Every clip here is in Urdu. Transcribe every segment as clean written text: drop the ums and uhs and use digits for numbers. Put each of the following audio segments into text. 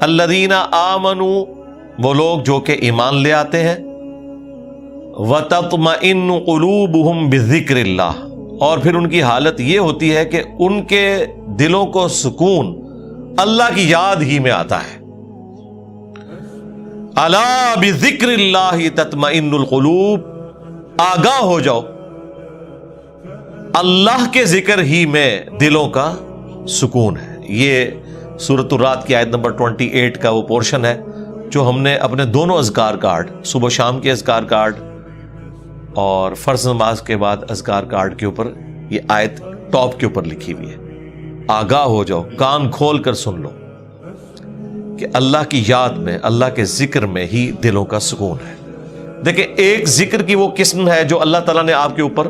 الذین آمنوا، وہ لوگ جو کہ ایمان لے آتے ہیں، وتطمئن قلوبہم بذکر اللہ، اور پھر ان کی حالت یہ ہوتی ہے کہ ان کے دلوں کو سکون اللہ کی یاد ہی میں آتا ہے۔ الا بذکر اللہ تطمئن القلوب، آگاہ ہو جاؤ، اللہ کے ذکر ہی میں دلوں کا سکون ہے۔ یہ سورۃ الرعد کی آیت نمبر 28 کا وہ پورشن ہے جو ہم نے اپنے دونوں اذکار کارڈ، صبح و شام کے اذکار کارڈ اور فرض نماز کے بعد اذکار کارڈ کے اوپر یہ آیت ٹاپ کے اوپر لکھی ہوئی ہے۔ آگاہ ہو جاؤ، کان کھول کر سن لو کہ اللہ کی یاد میں، اللہ کے ذکر میں ہی دلوں کا سکون ہے۔ دیکھیں، ایک ذکر کی وہ قسم ہے جو اللہ تعالیٰ نے آپ کے اوپر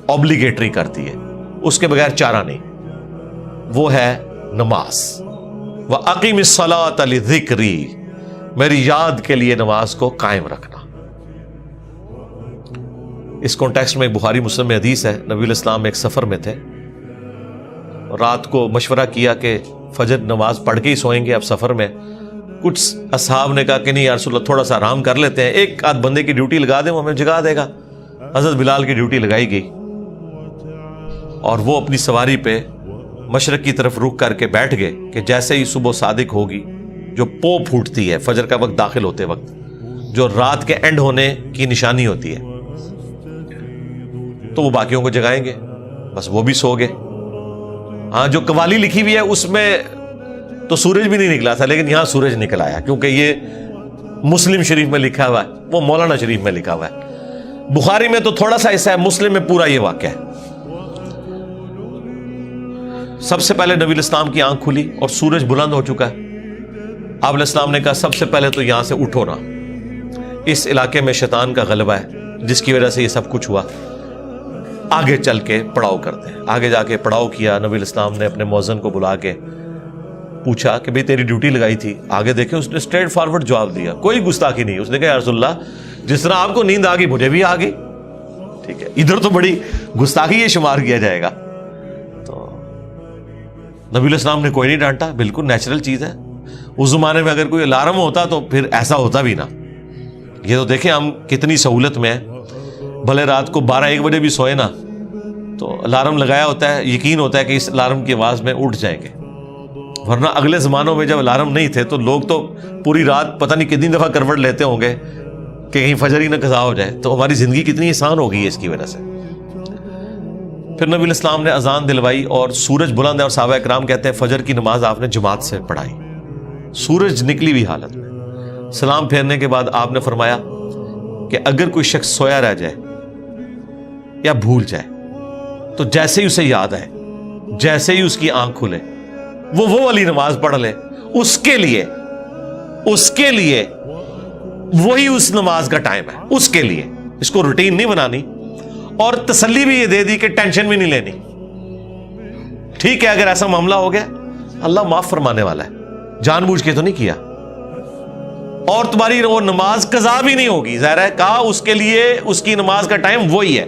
اوبلیگیٹری کر دی ہے، اس کے بغیر چارہ نہیں، وہ ہے نماز۔ وَأَقِمِ الصَّلَاةَ لِذِكْرِي، میری یاد کے لیے نماز کو قائم رکھنا۔ اس کانٹیکسٹ میں بخاری مسلم میں حدیث ہے، نبی علیہ السلام ایک سفر میں تھے، رات کو مشورہ کیا کہ فجر نماز پڑھ کے ہی سوئیں گے اب سفر میں۔ کچھ اصحاب نے کہا کہ نہیں یا رسول اللہ، تھوڑا آرام کر لیتے ہیں، ایک آدھ بندے کی ڈیوٹی لگا دیں، وہ ہمیں جگا دے گا۔ حضرت بلال کی ڈیوٹی لگائی گئی اور وہ اپنی سواری پہ مشرق کی طرف رخ کر کے بیٹھ گئے کہ جیسے ہی صبح صادق ہوگی، جو پو پھوٹتی ہے فجر کا وقت داخل ہوتے وقت، جو رات کے اینڈ ہونے کی نشانی ہوتی ہے، تو وہ باقیوں کو جگائیں گے، بس وہ بھی سو گئے۔ ہاں، جو قوالی لکھی ہوئی ہے اس میں تو سورج بھی نہیں نکلا تھا، لیکن یہاں سورج نکل آیا، کیونکہ یہ مسلم شریف میں لکھا ہوا ہے، وہ مولانا شریف میں لکھا ہوا ہے۔ بخاری میں تو تھوڑا سا حصہ ہے، مسلم میں پورا یہ واقعہ ہے۔ سب سے پہلے نبی الاسلام کی آنکھ کھلی اور سورج بلند ہو چکا ہے۔ آپ علیہ السلام نے کہا سب سے پہلے تو یہاں سے اٹھو نا، اس علاقے میں شیطان کا غلبہ ہے جس کی وجہ سے یہ سب کچھ ہوا، آگے چل کے پڑاؤ کرتے ہیں۔ آگے جا کے پڑاؤ کیا، نبی الاسلام نے اپنے مؤذن کو بلا کے پوچھا کہ بھئی تیری ڈیوٹی لگائی تھی؟ آگے دیکھیں اس نے اسٹریٹ فارورڈ جواب دیا، کوئی گستاخی نہیں۔ اس نے کہا یا رسول اللہ، جس طرح آپ کو نیند آ گئی مجھے بھی آ گئی، ٹھیک ہے، ادھر تو بڑی گستاخی یہ شمار کیا جائے گا۔ تو نبی علیہ السلام نے کوئی نہیں ڈانٹا، بالکل نیچرل چیز ہے۔ اس زمانے میں اگر کوئی الارم ہوتا تو پھر ایسا ہوتا بھی نہ۔ یہ تو دیکھیں ہم کتنی سہولت میں ہیں، بھلے رات کو 12-1 بجے بھی سوئے نا تو الارم لگایا ہوتا ہے، یقین ہوتا ہے کہ اس الارم کی آواز میں اٹھ جائیں گے، ورنہ اگلے زمانوں میں جب الارم نہیں تھے تو لوگ تو پوری رات پتہ نہیں کتنی دفعہ کروٹ لیتے ہوں گے کہ کہیں فجر ہی نہ قضا ہو جائے۔ تو ہماری زندگی کتنی آسان ہو گئی ہے اس کی وجہ سے۔ پھر نبی علیہ السلام نے اذان دلوائی اور سورج بلند ہے، اور صحابہ کرام کہتے ہیں فجر کی نماز آپ نے جماعت سے پڑھائی، سورج نکلی ہوئی حالت میں۔ سلام پھیرنے کے بعد آپ نے فرمایا کہ اگر کوئی شخص سویا رہ جائے یا بھول جائے تو جیسے ہی اسے یاد آئے، جیسے ہی اس کی آنکھ کھلے، وہ والی نماز پڑھ لے، اس کے لیے وہی اس نماز کا ٹائم ہے، اس کے لیے۔ اس کو روٹین نہیں بنانی، اور تسلی بھی یہ دے دی کہ ٹینشن بھی نہیں لینی۔ ٹھیک ہے، اگر ایسا معاملہ ہو گیا اللہ معاف فرمانے والا ہے، جان بوجھ کے تو نہیں کیا، اور تمہاری وہ نماز قضا بھی نہیں ہوگی۔ ظاہر ہے کہا اس کے لیے اس کی نماز کا ٹائم وہی ہے،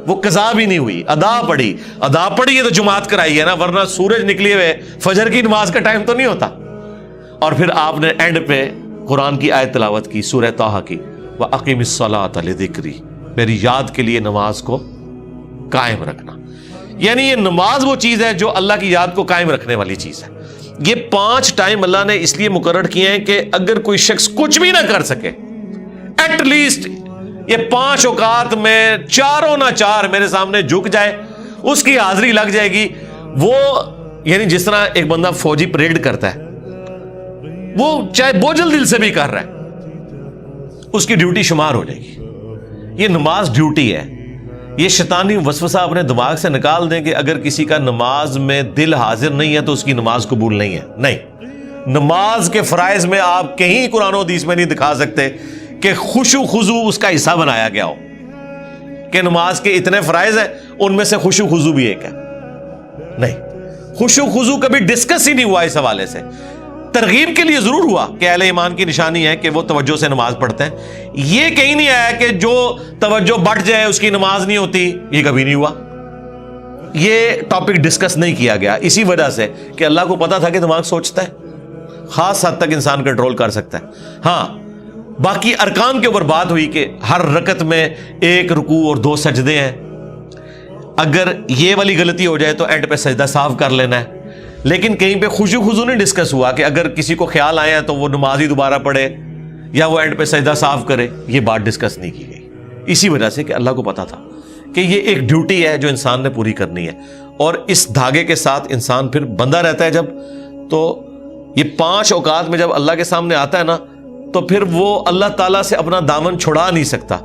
وہ قضا بھی نہیں ہوئی، ادا پڑھی ہے تو جماعت کرائی ہے نا، ورنہ سورج نکلے ہوئے فجر کی نماز کا ٹائم تو نہیں ہوتا۔ اور پھر آپ نے اینڈ پہ قرآن کی آیت تلاوت کی، سورہ طٰہٰ کی، وَأَقِمِ الصَّلَاةَ لِذِكْرِي، میری یاد کے لیے نماز کو قائم رکھنا۔ یعنی یہ نماز وہ چیز ہے جو اللہ کی یاد کو قائم رکھنے والی چیز ہے۔ یہ 5 ٹائم اللہ نے اس لیے مقرر کیے ہیں کہ اگر کوئی شخص کچھ بھی نہ کر سکے، ایٹ لیسٹ یہ 5 اوقات میں چاروں نہ چار میرے سامنے جھک جائے، اس کی حاضری لگ جائے گی۔ وہ یعنی جس طرح ایک بندہ فوجی پریڈ کرتا ہے، وہ چاہے بوجھل دل سے بھی کر رہا ہے، اس کی ڈیوٹی شمار ہو جائے گی۔ یہ نماز ڈیوٹی ہے۔ یہ شیطانی وسوسہ اپنے دماغ سے نکال دیں کہ اگر کسی کا نماز میں دل حاضر نہیں ہے تو اس کی نماز قبول نہیں ہے۔ نہیں، نماز کے فرائض میں آپ کہیں قرآن و حدیث میں نہیں دکھا سکتے کہ خشوع خضوع اس کا حصہ بنایا گیا ہو، کہ نماز کے اتنے فرائض ہیں ان میں سے خشوع خضوع بھی ایک ہے۔ نہیں، خشوع خضوع کبھی ڈسکس ہی نہیں ہوا اس حوالے سے۔ ترغیب کے لیے ضرور ہوا کہ اہل ایمان کی نشانی ہے کہ وہ توجہ سے نماز پڑھتے ہیں، یہ کہیں نہیں آیا کہ جو توجہ بڑھ جائے اس کی نماز نہیں ہوتی، یہ کبھی نہیں ہوا۔ یہ ٹاپک ڈسکس نہیں کیا گیا اسی وجہ سے کہ اللہ کو پتا تھا کہ دماغ سوچتا ہے، خاص حد تک انسان کنٹرول کر سکتا ہے. ہاں باقی ارکان کے اوپر بات ہوئی کہ ہر رکعت میں 1 رکوع اور 2 سجدے ہیں. اگر یہ والی غلطی ہو جائے تو اینڈ پہ سجدہ صاف کر لینا ہے. لیکن کہیں پہ خضوع نہیں ڈسکس ہوا کہ اگر کسی کو خیال آیا تو وہ نماز ہی دوبارہ پڑھے یا وہ اینڈ پہ سجدہ صاف کرے. یہ بات ڈسکس نہیں کی گئی اسی وجہ سے کہ اللہ کو پتا تھا کہ یہ ایک ڈیوٹی ہے جو انسان نے پوری کرنی ہے. اور اس دھاگے کے ساتھ انسان پھر بندہ رہتا ہے جب, تو یہ 5 اوقات میں جب اللہ کے سامنے آتا ہے نا تو پھر وہ اللہ تعالیٰ سے اپنا دامن چھڑا نہیں سکتا.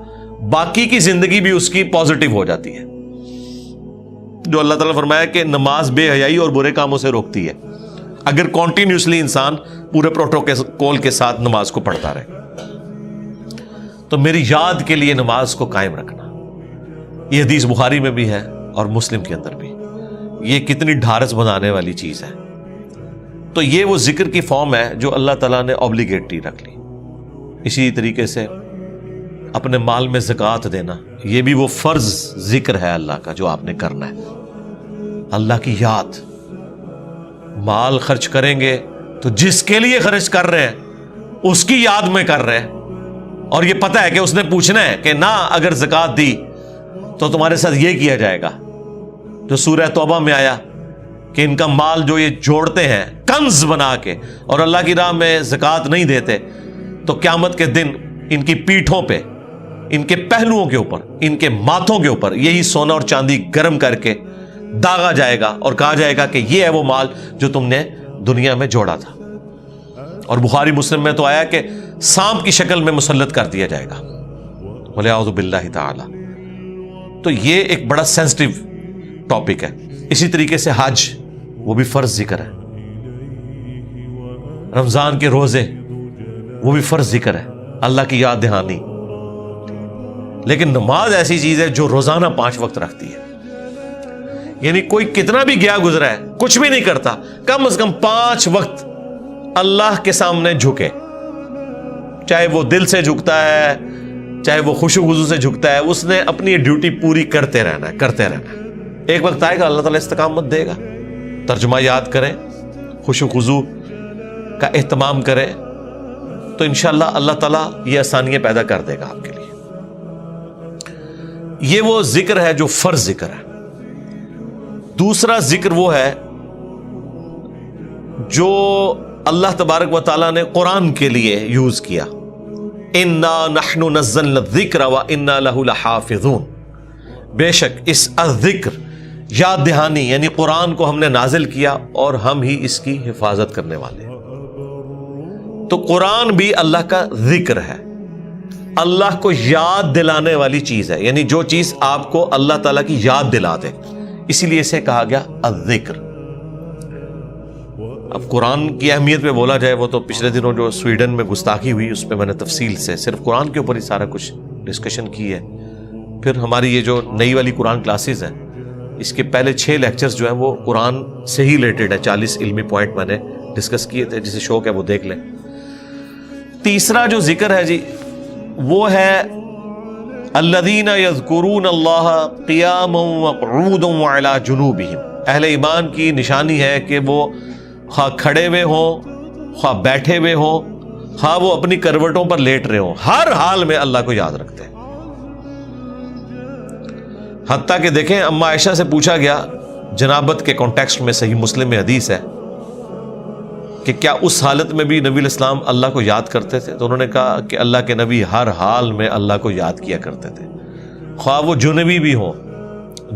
باقی کی زندگی بھی اس کی پازیٹیو ہو جاتی ہے. جو اللہ تعالیٰ فرمایا کہ نماز بے حیائی اور برے کاموں سے روکتی ہے اگر کنٹینیوسلی انسان پورے پروٹوکول کے ساتھ نماز کو پڑھتا رہے. تو میری یاد کے لیے نماز کو قائم رکھنا, یہ حدیث بخاری میں بھی ہے اور مسلم کے اندر بھی. یہ کتنی ڈھارس بنانے والی چیز ہے. تو یہ وہ ذکر کی فارم ہے جو اللہ تعالیٰ نے اوبلیگیٹری رکھ لی. اسی طریقے سے اپنے مال میں زکوٰۃ دینا, یہ بھی وہ فرض ذکر ہے اللہ کا جو آپ نے کرنا ہے. اللہ کی یاد, مال خرچ کریں گے تو جس کے لیے خرچ کر رہے ہیں اس کی یاد میں کر رہے ہیں, اور یہ پتہ ہے کہ اس نے پوچھنا ہے کہ نہ اگر زکوٰۃ دی تو تمہارے ساتھ یہ کیا جائے گا. جو سورہ توبہ میں آیا کہ ان کا مال جو یہ جوڑتے ہیں کنز بنا کے اور اللہ کی راہ میں زکوٰۃ نہیں دیتے تو قیامت کے دن ان کی پیٹھوں پہ, ان کے پہلوؤں کے اوپر, ان کے ماتھوں کے اوپر یہی سونا اور چاندی گرم کر کے داغا جائے گا اور کہا جائے گا کہ یہ ہے وہ مال جو تم نے دنیا میں جوڑا تھا. اور بخاری مسلم میں تو آیا کہ سانپ کی شکل میں مسلط کر دیا جائے گا. وَلِعَوْذُ بِاللَّهِ تعالی. تو یہ ایک بڑا سینسٹیو ٹاپک ہے. اسی طریقے سے حج, وہ بھی فرض ذکر ہے. رمضان کے روزے, وہ بھی فرض ذکر ہے, اللہ کی یاد دہانی. لیکن نماز ایسی چیز ہے جو روزانہ 5 وقت رکھتی ہے. یعنی کوئی کتنا بھی گیا گزرا ہے, کچھ بھی نہیں کرتا, کم از کم 5 وقت اللہ کے سامنے جھکے. چاہے وہ دل سے جھکتا ہے, چاہے وہ خشوع و خضوع سے جھکتا ہے, اس نے اپنی ڈیوٹی پوری کرتے رہنا ہے, کرتے رہنا ہے. ایک وقت آئے گا اللہ تعالیٰ استقامت دے گا. ترجمہ یاد کریں, خشوع و خضوع کا اہتمام کریں, تو انشاءاللہ اللہ تعالیٰ یہ آسانیاں پیدا کر دے گا آپ کے لیے. یہ وہ ذکر ہے جو فرض ذکر ہے. دوسرا ذکر وہ ہے جو اللہ تبارک و تعالیٰ نے قرآن کے لیے یوز کیا. اِنَّا نَحْنُ نَزَّلْنَا الذِّكْرَ وَإِنَّا لَهُ لَحَافِظُونَ. بے شک اس الذکر, یاد دہانی یعنی قرآن کو ہم نے نازل کیا اور ہم ہی اس کی حفاظت کرنے والے ہیں. تو قرآن بھی اللہ کا ذکر ہے, اللہ کو یاد دلانے والی چیز ہے, یعنی جو چیز آپ کو اللہ تعالیٰ کی یاد دلا دے, اسی لیے اسے کہا گیا الذکر. اب قرآن کی اہمیت پہ بولا جائے, وہ تو پچھلے دنوں جو سویڈن میں گستاخی ہوئی اس پہ میں نے تفصیل سے صرف قرآن کے اوپر ہی سارا کچھ ڈسکشن کی ہے. پھر ہماری یہ جو نئی والی قرآن کلاسز ہیں, اس کے پہلے 6 لیکچرز جو ہیں وہ قرآن سے ہی ریلیٹڈ ہے. 40 علمی پوائنٹ میں نے ڈسکس کیے تھے, جسے شوق ہے وہ دیکھ لیں. تیسرا جو ذکر ہے جی وہ ہے الذین یذکرون اللہ قیاما وقعودا وعلی جنوبہم. اہل ایمان کی نشانی ہے کہ وہ خواہ کھڑے ہوئے ہوں, خواہ بیٹھے ہوئے ہوں, خواہ وہ اپنی کروٹوں پر لیٹ رہے ہوں, ہر حال میں اللہ کو یاد رکھتے ہیں. حتیٰ کہ دیکھیں اما عائشہ سے پوچھا گیا جنابت کے کانٹیکسٹ میں, صحیح مسلم میں حدیث ہے کہ کیا اس حالت میں بھی نبی علیہ السلام اللہ کو یاد کرتے تھے؟ تو انہوں نے کہا کہ اللہ کے نبی ہر حال میں اللہ کو یاد کیا کرتے تھے, خواہ وہ جنبی بھی ہوں.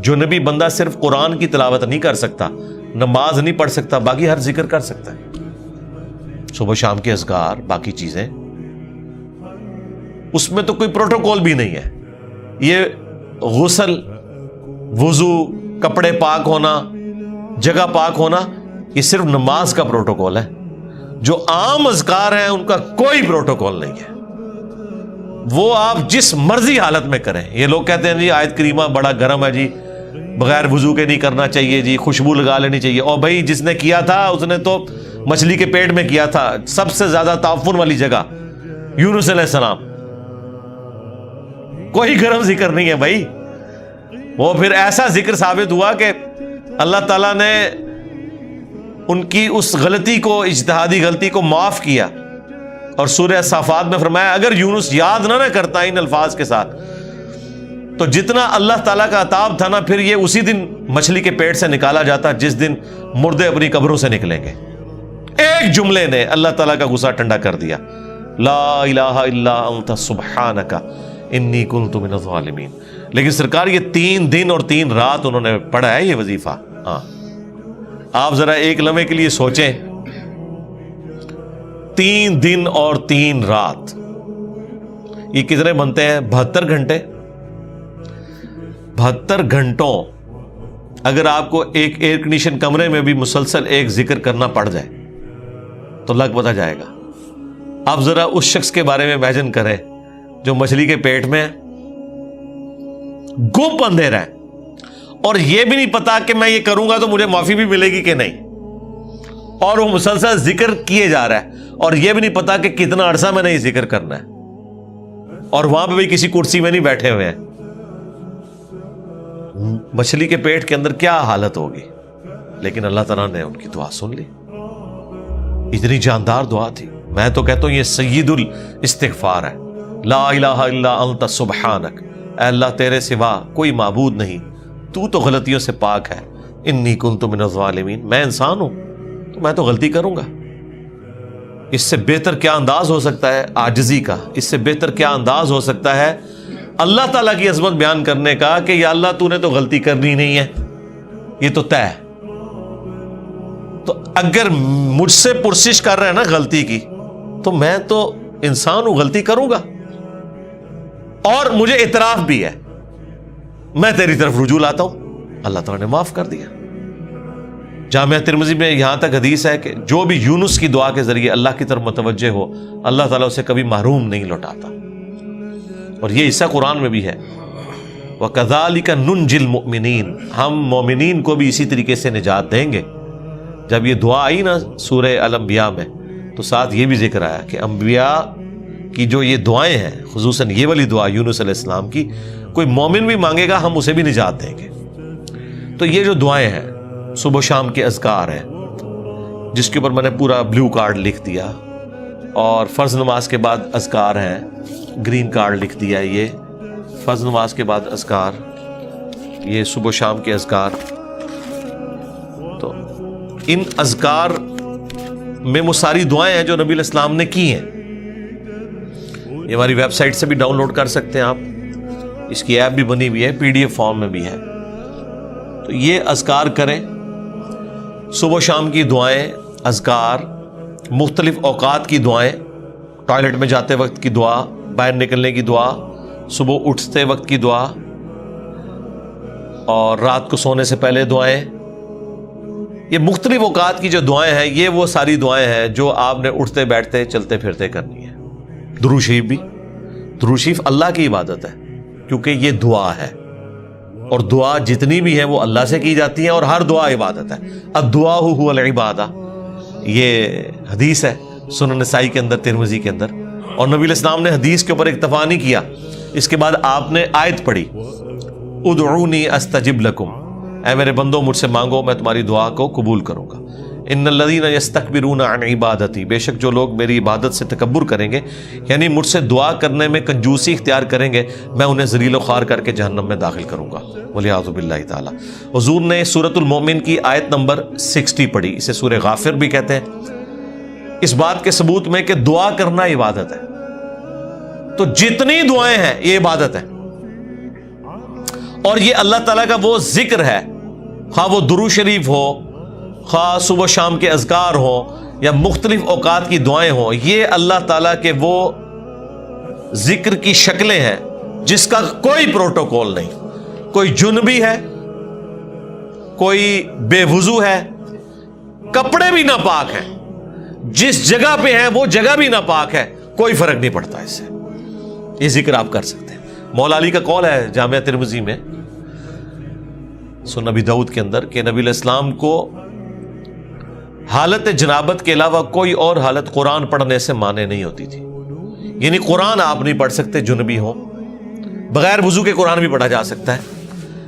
جنبی بندہ صرف قرآن کی تلاوت نہیں کر سکتا, نماز نہیں پڑھ سکتا, باقی ہر ذکر کر سکتا ہے, صبح شام کے اذکار, باقی چیزیں. اس میں تو کوئی پروٹوکول بھی نہیں ہے. یہ غسل, وضو, کپڑے پاک ہونا, جگہ پاک ہونا, یہ صرف نماز کا پروٹوکول ہے. جو عام اذکار ہیں ان کا کوئی پروٹوکول نہیں ہے, وہ آپ جس مرضی حالت میں کریں. یہ لوگ کہتے ہیں جی آیت کریمہ بڑا گرم ہے جی, بغیر وضو کے نہیں کرنا چاہیے جی, خوشبو لگا لینی چاہیے. اور بھائی جس نے کیا تھا اس نے تو مچھلی کے پیٹ میں کیا تھا, سب سے زیادہ تعفن والی جگہ یونس علیہ السلام. کوئی گرم ذکر نہیں ہے بھائی. وہ پھر ایسا ذکر ثابت ہوا کہ اللہ تعالیٰ نے ان کی اس غلطی کو, اجتہادی غلطی کو معاف کیا, اور سورہ صافات میں فرمایا اگر یونس یاد نہ کرتا ان الفاظ کے ساتھ تو جتنا اللہ تعالیٰ کا عطاب تھا نا, پھر یہ اسی دن مچھلی کے پیٹ سے نکالا جاتا جس دن مردے اپنی قبروں سے نکلیں گے. ایک جملے نے اللہ تعالیٰ کا غصہ ٹھنڈا کر دیا, لا الہ الا انت سبحانک انی کنت من الظالمین. لیکن سرکار یہ 3 دن اور 3 رات انہوں نے پڑھا ہے یہ وظیفہ. ہاں آپ ذرا ایک لمحے کے لیے سوچیں, 3 دن اور 3 رات, یہ کتنے بنتے ہیں؟ 72 گھنٹے. 72 گھنٹوں اگر آپ کو ایک ایئر کنڈیشن کمرے میں بھی مسلسل ایک ذکر کرنا پڑ جائے تو لگ پتہ جائے گا. آپ ذرا اس شخص کے بارے میں امیجن کریں جو مچھلی کے پیٹ میں گپ اندھیرا ہے اور یہ بھی نہیں پتا کہ میں یہ کروں گا تو مجھے معافی بھی ملے گی کہ نہیں, اور وہ مسلسل ذکر کیے جا رہا ہے اور یہ بھی نہیں پتا کہ کتنا عرصہ میں نے یہ ذکر کرنا ہے, اور وہاں پہ بھی کسی کرسی میں نہیں بیٹھے ہوئے ہیں. مچھلی کے پیٹ کے اندر کیا حالت ہوگی. لیکن اللہ تعالیٰ نے ان کی دعا سن لی. اتنی جاندار دعا تھی. میں تو کہتا ہوں یہ سید الاستغفار ہے. لا الہ الا انت سبحانک, اے اللہ تیرے سوا کوئی معبود نہیں, تو تو غلطیوں سے پاک ہے. انی کنت من الظالمین, میں انسان ہوں تو میں تو غلطی کروں گا. اس سے بہتر کیا انداز ہو سکتا ہے عاجزی کا, اس سے بہتر کیا انداز ہو سکتا ہے اللہ تعالیٰ کی عظمت بیان کرنے کا کہ یا اللہ تو نے تو غلطی کرنی نہیں ہے, یہ تو طے ہے. تو اگر مجھ سے پرسش کر رہا ہے نا غلطی کی, تو میں تو انسان ہوں, غلطی کروں گا, اور مجھے اعتراف بھی ہے, میں تیری طرف رجوع لاتا ہوں. اللہ تعالیٰ نے معاف کر دیا. جامعہ ترمذی میں یہاں تک حدیث ہے کہ جو بھی یونس کی دعا کے ذریعے اللہ کی طرف متوجہ ہو, اللہ تعالیٰ اسے کبھی محروم نہیں لوٹاتا. اور یہ حصہ قرآن میں بھی ہے, وَكَذَلِكَ نُنْجِي الْمُؤْمِنِينَ, ہم مومنین کو بھی اسی طریقے سے نجات دیں گے. جب یہ دعا آئی نا سورہ الانبیاء میں, تو ساتھ یہ بھی ذکر آیا کہ انبیاء کی جو یہ دعائیں ہیں, خصوصاً یہ والی دعا یونس علیہ السلام کی, کوئی مومن بھی مانگے گا ہم اسے بھی نجات دیں گے. تو یہ جو دعائیں ہیں صبح و شام کے اذکار ہیں, جس کے اوپر میں نے پورا بلیو کارڈ لکھ دیا, اور فرض نماز کے بعد اذکار ہیں, گرین کارڈ لکھ دیا. یہ فرض نماز کے بعد اذکار, یہ صبح و شام کے اذکار. تو ان اذکار میں وہ ساری دعائیں ہیں جو نبی علیہ السلام نے کی ہیں. یہ ہماری ویب سائٹ سے بھی ڈاؤن لوڈ کر سکتے ہیں آپ, اس کی ایپ بھی بنی ہوئی ہے, PDF فارم میں بھی ہے. تو یہ اذکار کریں, صبح و شام کی دعائیں, اذکار, مختلف اوقات کی دعائیں, ٹوائلٹ میں جاتے وقت کی دعا, باہر نکلنے کی دعا, صبح اٹھتے وقت کی دعا, اور رات کو سونے سے پہلے دعائیں. یہ مختلف اوقات کی جو دعائیں ہیں, یہ وہ ساری دعائیں ہیں جو آپ نے اٹھتے بیٹھتے چلتے پھرتے کرنی ہے. درود شریف بھی, درود شریف اللہ کی عبادت ہے کیونکہ یہ دعا ہے, اور دعا جتنی بھی ہیں وہ اللہ سے کی جاتی ہیں, اور ہر دعا عبادت ہے. الدعاء هو العبادہ, یہ حدیث ہے سنن نسائی کے اندر, ترمذی کے اندر. اور نبی علیہ السلام نے حدیث کے اوپر اکتفا نہیں کیا, اس کے بعد آپ نے آیت پڑھی, ادعونی استجب لکم, اے میرے بندو مجھ سے مانگو میں تمہاری دعا کو قبول کروں گا. ان الذین یستکبرون عن عبادتی, بے شک جو لوگ میری عبادت سے تکبر کریں گے, یعنی مجھ سے دعا کرنے میں کنجوسی اختیار کریں گے, میں انہیں ذلیل و خوار کر کے جہنم میں داخل کروں گا. والعیاذ باللہ تعالی. حضور نے سورۃ المومن کی آیت نمبر 60 پڑھی, اسے سورہ غافر بھی کہتے ہیں, اس بات کے ثبوت میں کہ دعا کرنا عبادت ہے. تو جتنی دعائیں ہیں یہ عبادت ہے, اور یہ اللہ تعالیٰ کا وہ ذکر ہے, خواہ وہ درود شریف ہو, خواہ صبح شام کے اذکار ہو, یا مختلف اوقات کی دعائیں ہوں, یہ اللہ تعالیٰ کے وہ ذکر کی شکلیں ہیں جس کا کوئی پروٹوکول نہیں. کوئی جنبی ہے, کوئی بے وضو ہے, کپڑے بھی ناپاک ہیں, جس جگہ پہ ہیں وہ جگہ بھی ناپاک ہے, کوئی فرق نہیں پڑتا اس سے. یہ ذکر آپ کر سکتے ہیں. مولا علی کا قول ہے جامعہ ترمذی میں, سنن ابی داؤد کے اندر, کہ نبی علیہ السلام کو حالت جنابت کے علاوہ کوئی اور حالت قرآن پڑھنے سے مانے نہیں ہوتی تھی. یعنی قرآن آپ نہیں پڑھ سکتے جنبی ہو, بغیر وضو کے قرآن بھی پڑھا جا سکتا ہے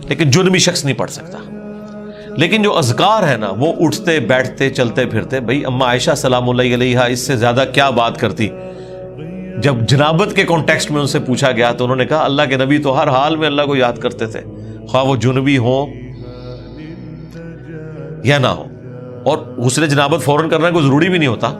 لیکن جنبی شخص نہیں پڑھ سکتا. لیکن جو اذکار ہے نا وہ اٹھتے بیٹھتے چلتے پھرتے، بھئی اما عائشہ سلام اللہ علیہا اس سے زیادہ کیا بات کرتی. جب جنابت کے کانٹیکسٹ میں ان سے پوچھا گیا تو انہوں نے کہا اللہ کے نبی تو ہر حال میں اللہ کو یاد کرتے تھے، خواہ وہ جنبی ہوں یا نہ ہو. اور غسل جنابت فوراً کرنا کوئی ضروری بھی نہیں ہوتا،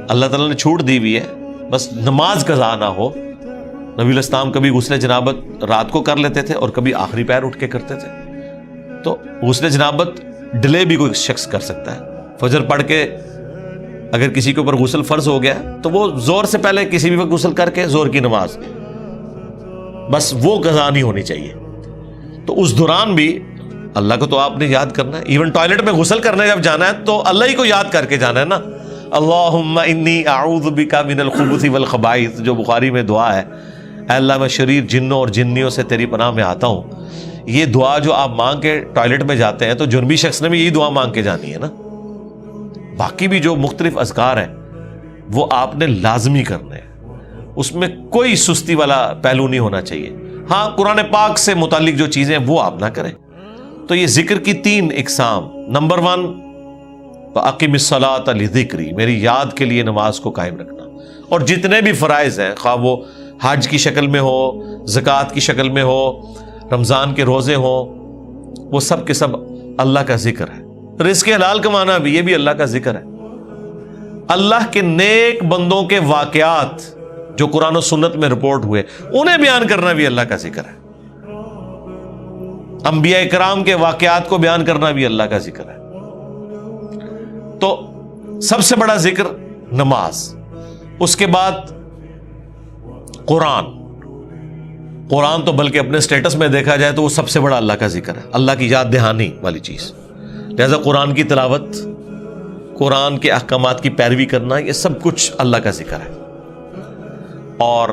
اللہ تعالیٰ نے چھوٹ دی ہوئی ہے، بس نماز قضا نہ ہو. نبی علیہ السلام کبھی غسل جنابت رات کو کر لیتے تھے اور کبھی آخری پہر اٹھ کے کرتے تھے. تو غسل جنابت ڈیلے بھی کوئی شخص کر سکتا ہے. فجر پڑھ کے اگر کسی کے اوپر غسل فرض ہو گیا تو وہ زور سے پہلے کسی بھی وقت غسل کر کے زور کی نماز، بس وہ قضا نہیں ہونی چاہیے. تو اس دوران بھی اللہ کو تو آپ نے یاد کرنا ہے. ایون ٹوائلٹ میں غسل کرنے جب جانا ہے تو اللہ ہی کو یاد کر کے جانا ہے نا. اللہم انی اعوذ بک من الخبث والخبائث، جو بخاری میں دعا ہے، اے اللہ میں شریر جنوں اور جنیوں سے تیری پناہ میں آتا ہوں. یہ دعا جو آپ مانگ کے ٹوائلٹ میں جاتے ہیں تو جنبی شخص نے بھی یہی دعا مانگ کے جانی ہے نا. باقی بھی جو مختلف اذکار ہیں وہ آپ نے لازمی کرنے ہیں، اس میں کوئی سستی والا پہلو نہیں ہونا چاہیے. ہاں قرآن پاک سے متعلق جو چیزیں ہیں وہ آپ نہ کریں. تو یہ ذکر کی 3 اقسام. نمبر 1 اقیم الصلاۃ لذکری، میری یاد کے لیے نماز کو قائم رکھنا. اور جتنے بھی فرائض ہیں، خواہ وہ حج کی شکل میں ہو، زکوٰۃ کی شکل میں ہو، رمضان کے روزے ہوں، وہ سب کے سب اللہ کا ذکر ہے. رزق حلال کمانا بھی، یہ بھی اللہ کا ذکر ہے. اللہ کے نیک بندوں کے واقعات جو قرآن و سنت میں رپورٹ ہوئے انہیں بیان کرنا بھی اللہ کا ذکر ہے. انبیاء کرام کے واقعات کو بیان کرنا بھی اللہ کا ذکر ہے. تو سب سے بڑا ذکر نماز. اس کے بعد قرآن تو بلکہ اپنے سٹیٹس میں دیکھا جائے تو وہ سب سے بڑا اللہ کا ذکر ہے، اللہ کی یاد دہانی والی چیز. لہذا قرآن کی تلاوت، قرآن کے احکامات کی پیروی کرنا، یہ سب کچھ اللہ کا ذکر ہے. اور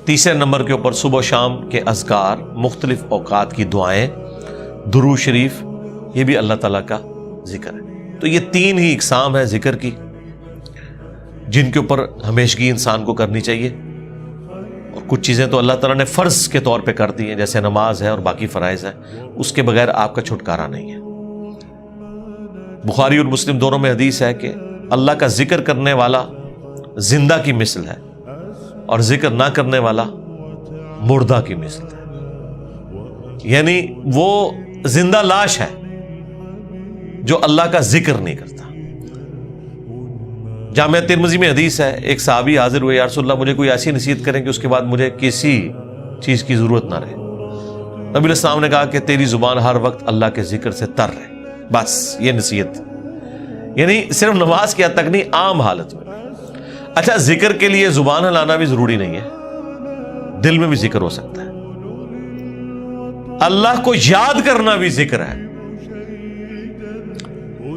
تیسرے نمبر کے اوپر صبح و شام کے اذکار، مختلف اوقات کی دعائیں، درود شریف، یہ بھی اللہ تعالیٰ کا ذکر ہے. تو یہ 3 ہی اقسام ہیں ذکر کی جن کے اوپر ہمیشگی انسان کو کرنی چاہیے. اور کچھ چیزیں تو اللہ تعالیٰ نے فرض کے طور پہ کر دی ہیں، جیسے نماز ہے اور باقی فرائض ہیں، اس کے بغیر آپ کا چھٹکارا نہیں ہے. بخاری اور مسلم دونوں میں حدیث ہے کہ اللہ کا ذکر کرنے والا زندہ کی مثل ہے اور ذکر نہ کرنے والا مردہ کی مثل ہے. یعنی وہ زندہ لاش ہے جو اللہ کا ذکر نہیں کرتا. جامعہ ترمذی میں حدیث ہے، ایک صحابی حاضر ہوئے، یا رسول اللہ مجھے کوئی ایسی نصیحت کریں کہ اس کے بعد مجھے کسی چیز کی ضرورت نہ رہے. نبی علیہ السلام نے کہا کہ تیری زبان ہر وقت اللہ کے ذکر سے تر رہے، بس یہ نصیحت. یعنی صرف نماز کی حد تک نہیں، عام حالت میں. اچھا، ذکر کے لیے زبان ہلانا بھی ضروری نہیں ہے، دل میں بھی ذکر ہو سکتا ہے. اللہ کو یاد کرنا بھی ذکر ہے،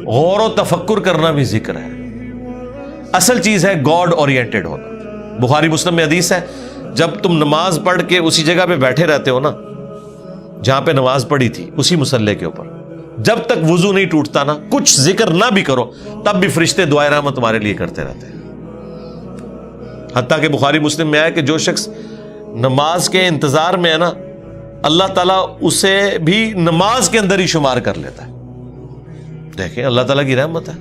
غور و تفکر کرنا بھی ذکر ہے. اصل چیز ہے گاڈ اورینٹڈ ہونا. بخاری مسلم میں حدیث ہے، جب تم نماز پڑھ کے اسی جگہ پہ بیٹھے رہتے ہو نا جہاں پہ نماز پڑھی تھی، اسی مصلی کے اوپر، جب تک وضو نہیں ٹوٹتا نا، کچھ ذکر نہ بھی کرو، تب بھی فرشتے دعائے رحمت تمہارے لیے کرتے رہتے ہیں. حتیٰ کہ بخاری مسلم میں آیا کہ جو شخص نماز کے انتظار میں ہے نا، اللہ تعالیٰ اسے بھی نماز کے اندر ہی شمار کر لیتا ہے. دیکھیں اللہ تعالیٰ کی رحمت ہے.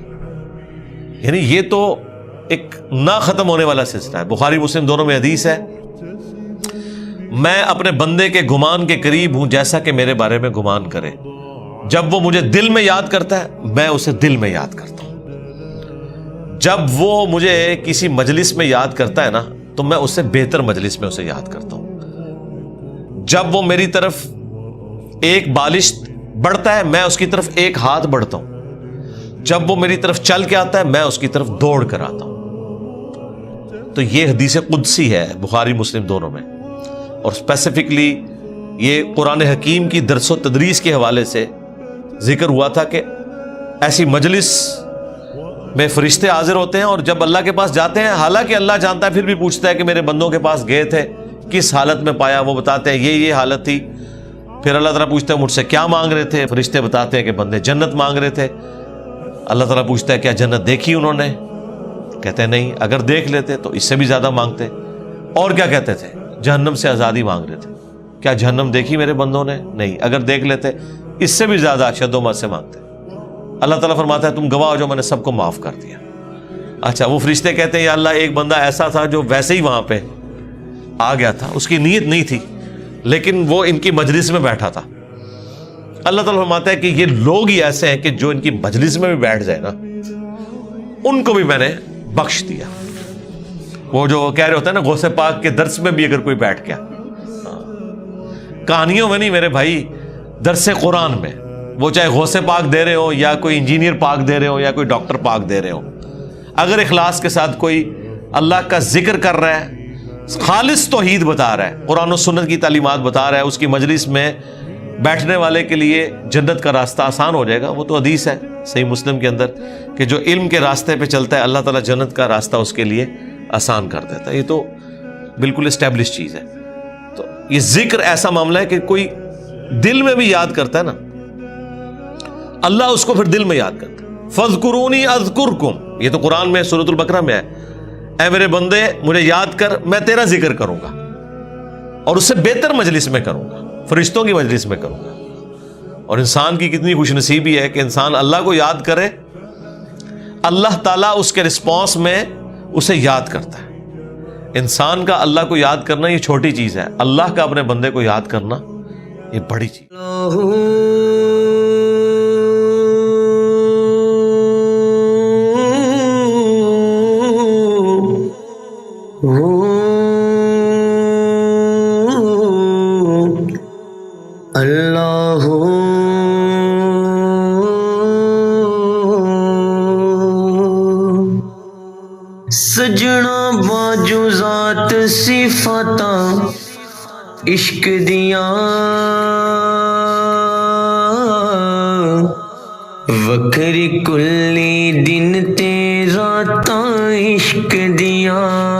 یعنی یہ تو ایک نہ ختم ہونے والا سلسلہ ہے. بخاری مسلم دونوں میں حدیث ہے، میں اپنے بندے کے گمان کے قریب ہوں جیسا کہ میرے بارے میں گمان کرے. جب وہ مجھے دل میں یاد کرتا ہے میں اسے دل میں یاد کرتا ہوں. جب وہ مجھے کسی مجلس میں یاد کرتا ہے نا تو میں اس سے بہتر مجلس میں اسے یاد کرتا ہوں. جب وہ میری طرف ایک بالش بڑھتا ہے میں اس کی طرف ایک ہاتھ بڑھتا ہوں. جب وہ میری طرف چل کے آتا ہے میں اس کی طرف دوڑ کر آتا ہوں. تو یہ حدیث قدسی ہے بخاری مسلم دونوں میں. اور اسپیسیفکلی یہ قرآن حکیم کی درس و تدریس کے حوالے سے ذکر ہوا تھا کہ ایسی مجلس میں فرشتے حاضر ہوتے ہیں اور جب اللہ کے پاس جاتے ہیں، حالانکہ اللہ جانتا ہے، پھر بھی پوچھتا ہے کہ میرے بندوں کے پاس گئے تھے کس حالت میں پایا. وہ بتاتے ہیں یہ حالت تھی. پھر اللہ تعالیٰ پوچھتا ہے مجھ سے کیا مانگ رہے تھے؟ فرشتے بتاتے ہیں کہ بندے جنت مانگ رہے تھے. اللہ تعالیٰ پوچھتا ہے کیا جنت دیکھی انہوں نے؟ کہتے ہیں نہیں، اگر دیکھ لیتے تو اس سے بھی زیادہ مانگتے. اور کیا کہتے تھے؟ جہنم سے آزادی مانگ رہے تھے. کیا جہنم دیکھی میرے بندوں نے؟ نہیں، اگر دیکھ لیتے اس سے بھی زیادہ اشد و مد سے مانگتے. اللہ تعالیٰ فرماتا ہے تم گواہ ہو جو میں نے سب کو معاف کر دیا. اچھا وہ فرشتے کہتے ہیں یا اللہ ایک بندہ ایسا تھا جو ویسے ہی وہاں پہ آ گیا تھا, اس کی نیت نہیں تھی لیکن وہ ان کی مجلس میں بیٹھا تھا. اللہ تعالیٰ فرماتا ہے کہ یہ لوگ ہی ایسے ہیں کہ جو ان کی مجلس میں بھی بیٹھ جائے نا ان کو بھی میں نے بخش دیا. وہ جو کہہ رہے ہوتے ہیں نا غوث پاک کے درس میں بھی اگر کوئی بیٹھ گیا, کہانیوں میں نہیں میرے بھائی, درس قرآن میں, وہ چاہے غوث پاک دے رہے ہو یا کوئی انجینئر پاک دے رہے ہو یا کوئی ڈاکٹر پاک دے رہے ہو, اگر اخلاص کے ساتھ کوئی اللہ کا ذکر کر رہا ہے, خالص توحید بتا رہا ہے, قرآن و سنت کی تعلیمات بتا رہا ہے, اس کی مجلس میں بیٹھنے والے کے لیے جنت کا راستہ آسان ہو جائے گا. وہ تو حدیث ہے صحیح مسلم کے اندر کہ جو علم کے راستے پہ چلتا ہے اللہ تعالیٰ جنت کا راستہ اس کے لیے آسان کر دیتا ہے. یہ تو بالکل اسٹیبلش چیز ہے. تو یہ ذکر ایسا معاملہ ہے کہ کوئی دل میں بھی یاد کرتا ہے نا, اللہ اس کو پھر دل میں یاد کرتا ہے. فَاذْكُرُونِي أَذْكُرْكُمْ, یہ تو قرآن میں سورۃ البقرہ میں ہے, اے میرے بندے مجھے یاد کر میں تیرا ذکر کروں گا اور اس سے بہتر مجلس میں کروں گا, فرشتوں کی مجلس میں کروں گا. اور انسان کی کتنی خوش نصیبی ہے کہ انسان اللہ کو یاد کرے, اللہ تعالیٰ اس کے رسپانس میں اسے یاد کرتا ہے. انسان کا اللہ کو یاد کرنا یہ چھوٹی چیز ہے, اللہ کا اپنے بندے کو یاد کرنا یہ بڑی چیز. اللہ سجنا باجو ذات صفاتاں عشق دیاں وکھری کلی دن تے راتاں عشق دیاں